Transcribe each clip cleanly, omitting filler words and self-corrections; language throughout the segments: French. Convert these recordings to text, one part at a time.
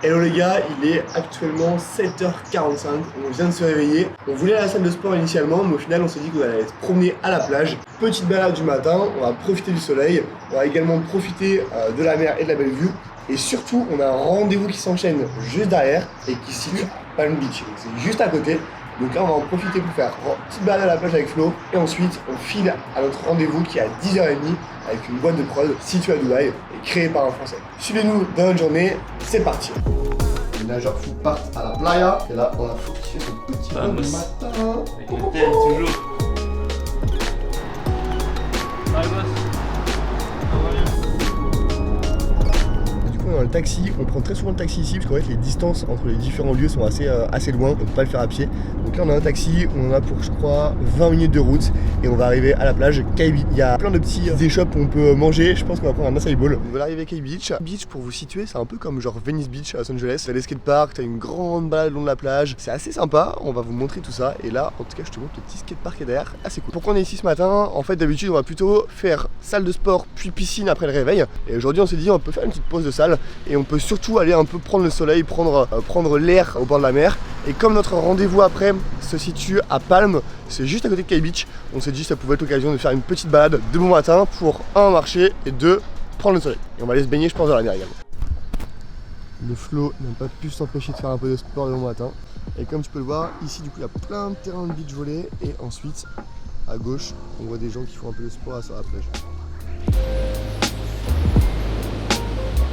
Hello les gars, il est actuellement 7h45, on vient de se réveiller. On voulait aller à la salle de sport initialement, mais au final on s'est dit qu'on allait se promener à la plage. Petite balade du matin, on va profiter du soleil, on va également profiter de la mer et de la belle vue. Et surtout, on a un rendez-vous qui s'enchaîne juste derrière et qui se situe à Palm Beach. C'est juste à côté. Donc là, on va en profiter pour faire une petite balade à la plage avec Flo. Et ensuite, on file à notre rendez-vous qui est à 10h30 avec une boîte de prod située à Dubaï et créée par un Français. Suivez-nous dans notre journée, c'est parti. Les nageurs fous partent à la playa. Et là, on a Flo qui fait son petit bain du matin. Avec le thème, toujours. Bye boss. Dans le taxi, on prend très souvent le taxi ici parce qu'en fait les distances entre les différents lieux sont assez loin, on peut pas le faire à pied. Donc là on a un taxi, on en a pour je crois 20 minutes de route et on va arriver à la plage Key Beach. Il y a plein de petits échoppes où on peut manger, je pense qu'on va prendre un acai bowl. On va arriver à Key Beach. Beach pour vous situer, c'est un peu comme genre Venice Beach à Los Angeles. T'as les skateparks, t'as une grande balade le long de la plage, c'est assez sympa, on va vous montrer tout ça. Et là en tout cas je te montre le petit skatepark qui est derrière, assez cool. Pourquoi on est ici ce matin? En fait d'habitude on va plutôt faire salle de sport puis piscine après le réveil. Et aujourd'hui on s'est dit on peut faire une petite pause de salle. Et on peut surtout aller un peu prendre le soleil, prendre l'air au bord de la mer. Et comme notre rendez-vous après se situe à Palm, c'est juste à côté de Key Beach, on s'est dit que ça pouvait être l'occasion de faire une petite balade de bon matin pour un marcher et deux prendre le soleil. Et on va aller se baigner je pense dans la mer également. Le Flo n'a pas pu s'empêcher de faire un peu de sport le bon matin. Et comme tu peux le voir, ici du coup il y a plein de terrains de beach volley. Et ensuite à gauche on voit des gens qui font un peu de sport sur la plage.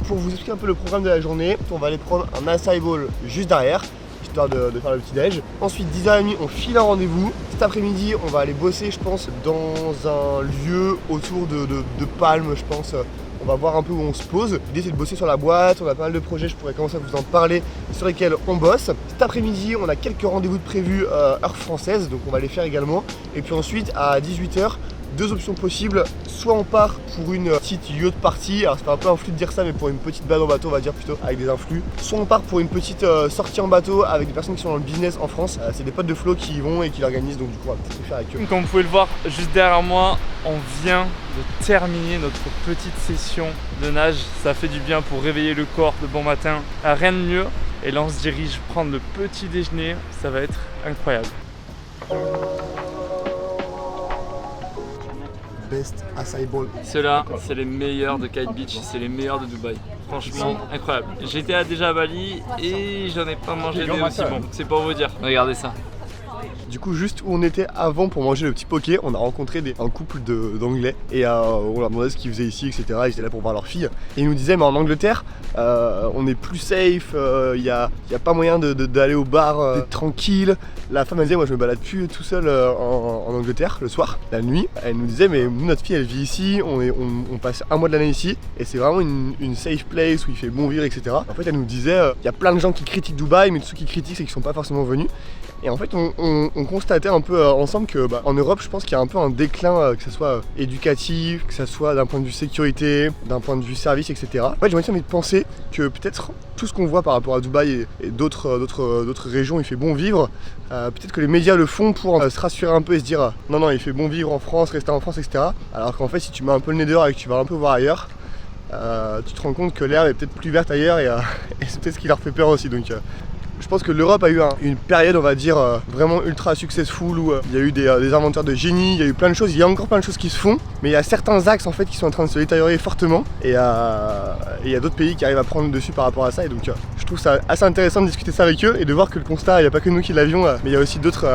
Pour vous expliquer un peu le programme de la journée, on va aller prendre un acai bowl juste derrière, histoire de faire le petit déj. Ensuite 10h30 on file un rendez-vous. Cet après-midi on va aller bosser je pense dans un lieu autour de Palm je pense. On va voir un peu où on se pose. L'idée c'est de bosser sur la boîte, on a pas mal de projets, je pourrais commencer à vous en parler, sur lesquels on bosse. Cet après-midi on a quelques rendez-vous de prévus heure française, donc on va les faire également. Et puis ensuite à 18h, deux options possibles, soit on part pour une petite yacht party, alors c'est un peu un flou de dire ça mais pour une petite balade en bateau on va dire plutôt avec des influx, soit on part pour une petite sortie en bateau avec des personnes qui sont dans le business en France, c'est des potes de Flo qui y vont et qui l'organisent donc du coup on va peut-être le faire avec eux. Comme vous pouvez le voir juste derrière moi, on vient de terminer notre petite session de nage. Ça fait du bien pour réveiller le corps de bon matin, rien de mieux. Et là on se dirige prendre le petit déjeuner, ça va être incroyable. Best acai bowl. Ceux-là, c'est les meilleurs de Kite Beach, c'est les meilleurs de Dubaï. Franchement, incroyable. J'étais déjà à Bali et j'en ai pas mangé des aussi bons. C'est pour vous dire. Regardez ça. Du coup, juste où on était avant pour manger le petit poké, on a rencontré un couple d'anglais et on leur demandait ce qu'ils faisaient ici, etc. Ils étaient là pour voir leur fille. Et ils nous disaient, mais en Angleterre, on est plus safe, y a pas moyen d'aller au bar, d'être tranquille. La femme elle disait, moi je me balade plus tout seul en Angleterre le soir, la nuit. Elle nous disait, mais nous, notre fille elle vit ici, on passe un mois de l'année ici et c'est vraiment une safe place où il fait bon vivre, etc. En fait, elle nous disait, il y a plein de gens qui critiquent Dubaï, mais tous ceux qui critiquent, c'est qu'ils sont pas forcément venus. Et en fait, on constatait un peu ensemble que en Europe, je pense qu'il y a un peu un déclin, que ce soit éducatif, que ce soit d'un point de vue sécurité, d'un point de vue service, etc. En fait, j'ai envie de penser que peut-être tout ce qu'on voit par rapport à Dubaï et d'autres régions, il fait bon vivre. Peut-être que les médias le font pour se rassurer un peu et se dire non, il fait bon vivre en France, rester en France, etc. Alors qu'en fait, si tu mets un peu le nez dehors et que tu vas un peu voir ailleurs, tu te rends compte que l'herbe est peut-être plus verte ailleurs et c'est peut-être ce qui leur fait peur aussi. Donc, je pense que l'Europe a eu une période, on va dire, vraiment ultra successful où il y a eu des inventeurs de génie, il y a eu plein de choses, il y a encore plein de choses qui se font, mais il y a certains axes en fait qui sont en train de se détériorer fortement et il y a d'autres pays qui arrivent à prendre le dessus par rapport à ça et donc je trouve ça assez intéressant de discuter ça avec eux et de voir que le constat, il n'y a pas que nous qui l'avions, mais il y a aussi d'autres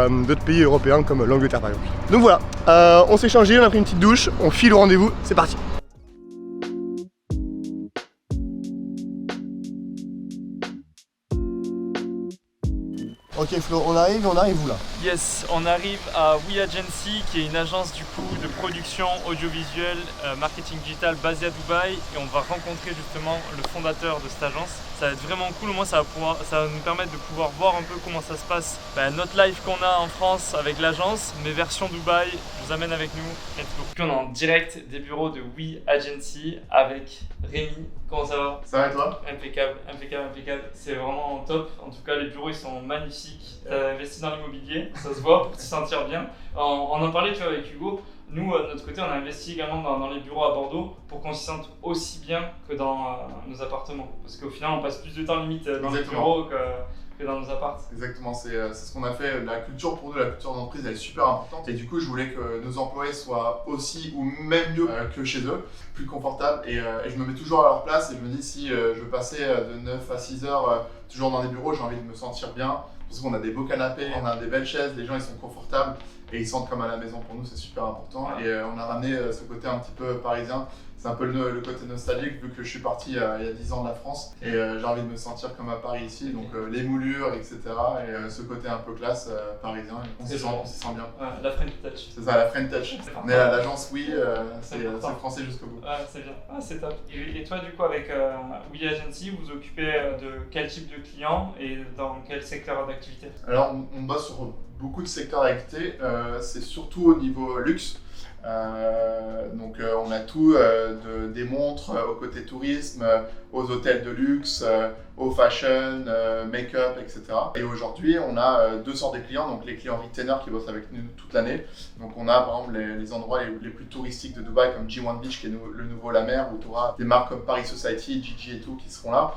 pays européens comme l'Angleterre par exemple. Donc voilà, on s'est changé, on a pris une petite douche, on file au rendez-vous, c'est parti. Ok Flo, on arrive où là? Yes, on arrive à We Agency qui est une agence du coup de production audiovisuelle, marketing digital basée à Dubaï et on va rencontrer justement le fondateur de cette agence. Ça va être vraiment cool, au moins ça va nous permettre de pouvoir voir un peu comment ça se passe, notre life qu'on a en France avec l'agence, mais version Dubaï, je vous amène avec nous. Let's go. Puis on est en direct des bureaux de We Agency avec Rémi. Comment ça va? Ça va et toi? Impeccable, impeccable, impeccable. C'est vraiment top. En tout cas, les bureaux ils sont magnifiques. Tu as investi dans l'immobilier, ça se voit pour te sentir bien. On en parlait tu vois, avec Hugo. Nous, de notre côté, on a investi également dans les bureaux à Bordeaux pour qu'on s'y sente aussi bien que dans nos appartements. Parce qu'au final, on passe plus de temps limite dans les bureaux que dans nos apparts. Exactement, c'est ce qu'on a fait. La culture pour nous, la culture d'entreprise, elle est super importante. Et du coup, je voulais que nos employés soient aussi ou même mieux que chez eux, plus confortables. Et je me mets toujours à leur place et je me dis si je veux passer de 9 à 6 heures toujours dans des bureaux, j'ai envie de me sentir bien. Parce qu'on a des beaux canapés, on a des belles chaises, les gens ils sont confortables et ils sentent comme à la maison. Pour nous, c'est super important. Et on a ramené ce côté un petit peu parisien. C'est un peu le côté nostalgique vu que je suis parti il y a 10 ans de la France et j'ai envie de me sentir comme à Paris ici. Donc les moulures, etc. Et ce côté un peu classe parisien, on s'y sent bien. Ouais, la French Touch. C'est ça, la French Touch. On est à l'agence Oui, c'est français jusqu'au bout. Ouais, c'est bien, c'est top. Et toi, du coup, avec We Agency, vous vous occupez de quel type de clients et dans quel secteur d'activité? Alors, on bosse sur beaucoup de secteurs d'activité. C'est surtout au niveau luxe. Donc on a tout des montres au côté tourisme, aux hôtels de luxe, au fashion, make-up, etc. Et aujourd'hui on a deux sortes de clients, donc les clients retainers qui bossent avec nous toute l'année. Donc on a par exemple les endroits les plus touristiques de Dubaï comme G1 Beach qui est le nouveau La Mer, où tu auras des marques comme Paris Society, Gigi et tout qui seront là.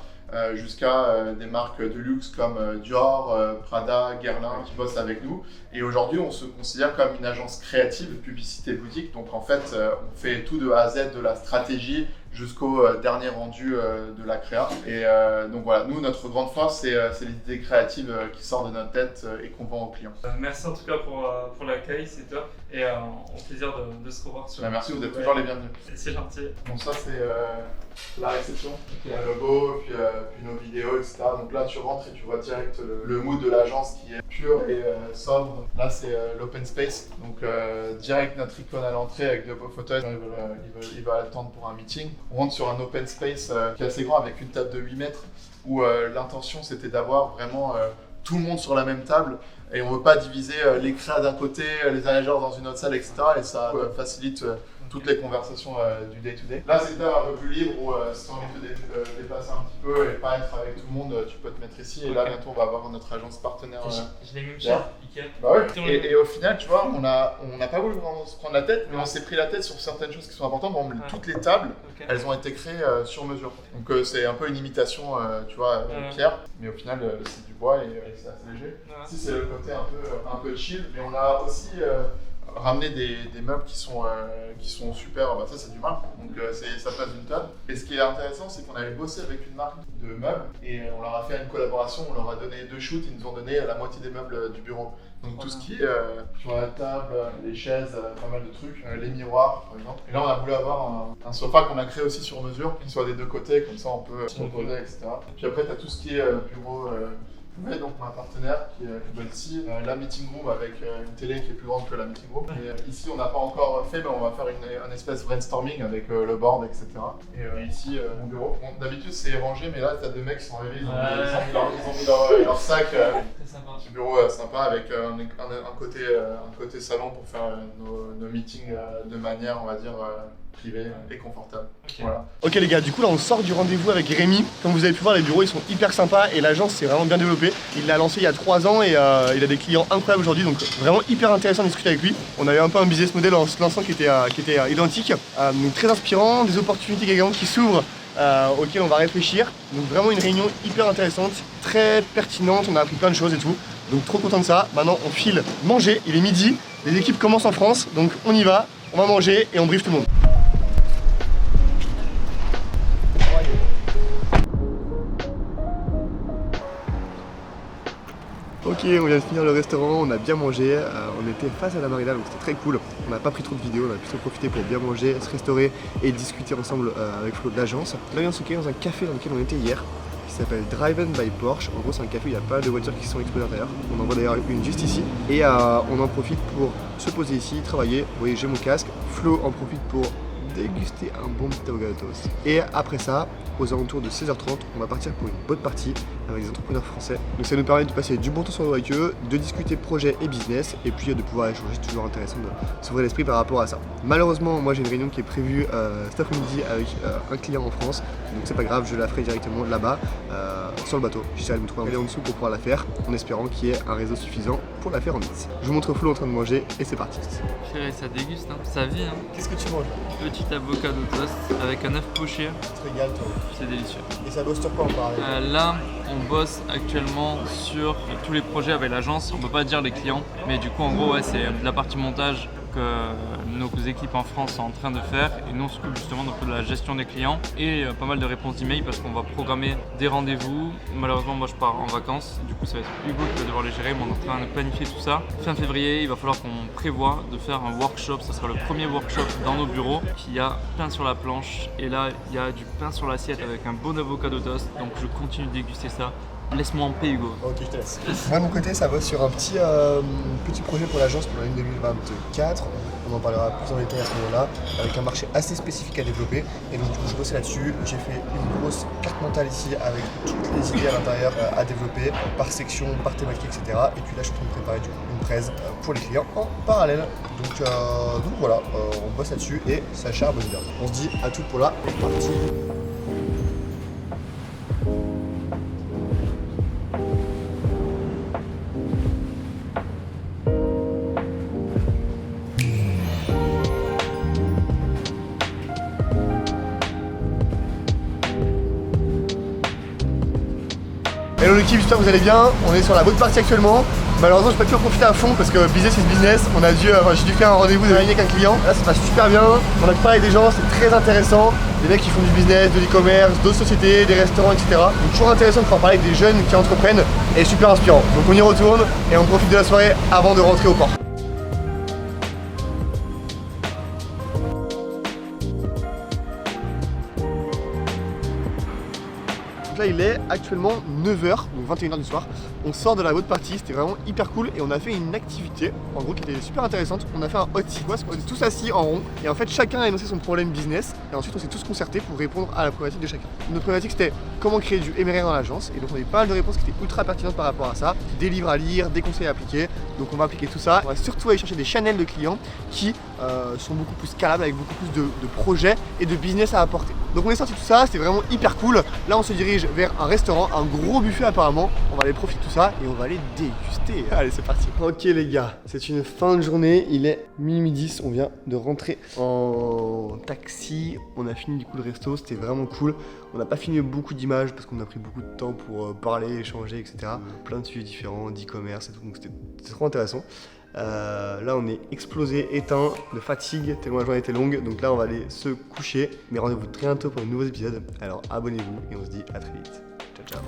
Jusqu'à des marques de luxe comme Dior, Prada, Guerlain qui bossent avec nous. Et aujourd'hui, on se considère comme une agence créative, publicité boutique. Donc en fait, on fait tout de A à Z, de la stratégie jusqu'au dernier rendu de la créa. Et donc voilà, nous, notre grande force, c'est l'idée créative qui sort de notre tête et qu'on vend aux clients. Merci en tout cas pour l'accueil, c'est top. Et au plaisir de se revoir sur merci, vous êtes toujours les bienvenus. C'est gentil. Donc ça, c'est la réception, le logo, puis nos vidéos, etc. Donc là, tu rentres et tu vois direct le mood de l'agence qui est pur et sobre. Là, c'est l'open space. Donc direct notre icône à l'entrée avec de beaux fauteuils. Ils veulent attendre pour un meeting. On rentre sur un open space qui est assez grand avec une table de 8 mètres où l'intention c'était d'avoir vraiment tout le monde sur la même table et on ne veut pas diviser les créas d'un côté, les managers dans une autre salle, etc. Et ça facilite toutes les conversations du day-to-day. Là, c'est une table un peu plus libre où si tu as envie de te déplacer un petit peu et pas être avec tout le monde, tu peux te mettre ici. Et là, bientôt, on va avoir notre agence partenaire. Je l'ai même cher, nickel. Bah ouais. Et au final, tu vois, on n'a pas voulu vraiment se prendre la tête, mais on s'est pris la tête sur certaines choses qui sont importantes. Par exemple, toutes les tables, elles ont été créées sur mesure. Donc c'est un peu une imitation, tu vois, pierre, mais au final, c'est du bois et c'est assez léger. Ici, c'est le côté un peu chill, mais on a aussi ramener des meubles qui sont super, ça c'est du marbre, donc ça passe d'une table. Et ce qui est intéressant, c'est qu'on avait bossé avec une marque de meubles et on leur a fait une collaboration, on leur a donné 2 shoots, ils nous ont donné la moitié des meubles du bureau. Donc tout ce qui est sur la table, les chaises, pas mal de trucs, les miroirs par exemple. Et là on a voulu avoir un sofa qu'on a créé aussi sur mesure, qui soit des deux côtés, comme ça on peut se reposer, etc. Puis après tu as tout ce qui est bureau. Ouais, donc ma partenaire qui est ici, la meeting room avec une télé qui est plus grande que la meeting room. Et ici on n'a pas encore fait, mais on va faire un espèce brainstorming avec le board, etc. Et ici mon bureau. Bon, d'habitude c'est rangé, mais là t'as 2 mecs qui sont arrivés, ils ont mis leur sac. Un bureau sympa avec un côté salon pour faire nos meetings de manière, on va dire, privée et confortable. Voilà. Ok les gars, du coup là on sort du rendez-vous avec Rémi. Comme vous avez pu voir, les bureaux ils sont hyper sympas et l'agence s'est vraiment bien développée. Il l'a lancé il y a 3 ans et il a des clients incroyables aujourd'hui, donc vraiment hyper intéressant de discuter avec lui. On avait un peu un business model en se lançant qui était identique, donc très inspirant, des opportunités également qui s'ouvrent auxquelles on va réfléchir. Donc vraiment une réunion hyper intéressante, très pertinente, on a appris plein de choses et tout. Donc trop content de ça. Maintenant on file manger, il est midi, les équipes commencent en France, donc on y va, on va manger et on briefe tout le monde. Ok, on vient de finir le restaurant, on a bien mangé, on était face à la marina donc c'était très cool. On n'a pas pris trop de vidéos, on a plutôt profité pour bien manger, se restaurer et discuter ensemble avec Flo de l'agence. Là on vient de se caler dans un café dans lequel on était hier, qui s'appelle Driven by Porsche. En gros c'est un café où il y a pas mal de voitures qui sont exposées à l'intérieur. On en voit d'ailleurs une juste ici. Et on en profite pour se poser ici, travailler. Vous voyez j'ai mon casque, Flo en profite pour déguster un bon petit avocado toast. Et après ça, aux alentours de 16h30, on va partir pour une bonne partie avec des entrepreneurs français. Donc ça nous permet de passer du bon temps sur le avec eux, de discuter projet et business, et puis de pouvoir échanger. C'est toujours intéressant de s'ouvrir l'esprit par rapport à ça. Malheureusement, moi j'ai une réunion qui est prévue cet après-midi avec un client en France, donc c'est pas grave, je la ferai directement là-bas, sur le bateau. J'essaierai de me trouver un en dessous pour pouvoir la faire, en espérant qu'il y ait un réseau suffisant pour la faire en mix. Je vous montre Flo en train de manger et c'est parti. Chérie, ça déguste, hein. Ça vit. Hein. Qu'est-ce que tu manges? Petit avocado toast avec un œuf poché. Tu te régales toi. C'est délicieux. Et ça bosse sur quoi en parallèle? Là, on bosse actuellement sur tous les projets avec l'agence. On peut pas dire les clients, mais du coup, en gros, ouais, c'est la partie montage que nos équipes en France sont en train de faire, et nous on s'occupe justement de la gestion des clients et pas mal de réponses d'email parce qu'on va programmer des rendez-vous. Malheureusement moi je pars en vacances, du coup ça va être Hugo qui va devoir les gérer, mais on est en train de planifier tout ça. Fin février, il va falloir qu'on prévoit de faire un workshop, ça sera le premier workshop dans nos bureaux, qui a pain sur la planche, et là il y a du pain sur l'assiette avec un bon avocado toast, donc je continue de déguster ça. Laisse-moi en paix, Hugo. Ok, je te laisse. Moi, de mon côté, ça va sur un petit projet pour l'agence pour l'année 2024. On en parlera plus en détail à ce moment-là, avec un marché assez spécifique à développer. Et donc, du coup, je bossais là-dessus. J'ai fait une grosse carte mentale ici avec toutes les idées à l'intérieur à développer, par section, par thématique, etc. Et puis là, je suis en train de préparer du coup, une presse pour les clients en parallèle. Donc voilà, on bosse là-dessus et ça charbonne bien. On se dit à tout pour la partie. Hello l'équipe, j'espère que vous allez bien. On est sur la bonne partie actuellement. Malheureusement, j'ai pas pu en profiter à fond parce que business is business. J'ai dû faire un rendez-vous de réunion avec un client. Là, ça passe super bien. On a parlé avec des gens, c'est très intéressant. Des mecs qui font du business, de l'e-commerce, d'autres sociétés, des restaurants, etc. Donc toujours intéressant de pouvoir parler avec des jeunes qui entreprennent et super inspirant. Donc on y retourne et on profite de la soirée avant de rentrer au port. Là il est actuellement 9h, donc 21h du soir. On sort de la haute partie, c'était vraiment hyper cool et on a fait une activité en gros qui était super intéressante. On a fait un hot seat, on est tous assis en rond et en fait chacun a énoncé son problème business et ensuite on s'est tous concertés pour répondre à la problématique de chacun. Notre problématique c'était comment créer du MRR dans l'agence et donc on avait pas mal de réponses qui étaient ultra pertinentes par rapport à ça, des livres à lire, des conseils à appliquer, donc on va appliquer tout ça. On va surtout aller chercher des channels de clients qui sont beaucoup plus scalables avec beaucoup plus de projets et de business à apporter. Donc on est sorti de tout ça, c'était vraiment hyper cool. Là on se dirige vers un restaurant, un gros buffet apparemment. On va aller profiter de tout ça et on va aller déguster. Allez c'est parti. Ok les gars, c'est une fin de journée, il est minuit 10, on vient de rentrer en taxi. On a fini du coup le resto, c'était vraiment cool. On n'a pas fini beaucoup d'images parce qu'on a pris beaucoup de temps pour parler, échanger, etc. Plein de sujets différents, d'e-commerce et tout, donc c'était trop intéressant. Là on est explosé, éteint de fatigue tellement la journée était longue, donc là on va aller se coucher, mais rendez-vous très bientôt pour de nouveaux épisodes, alors abonnez-vous et on se dit à très vite, ciao ciao.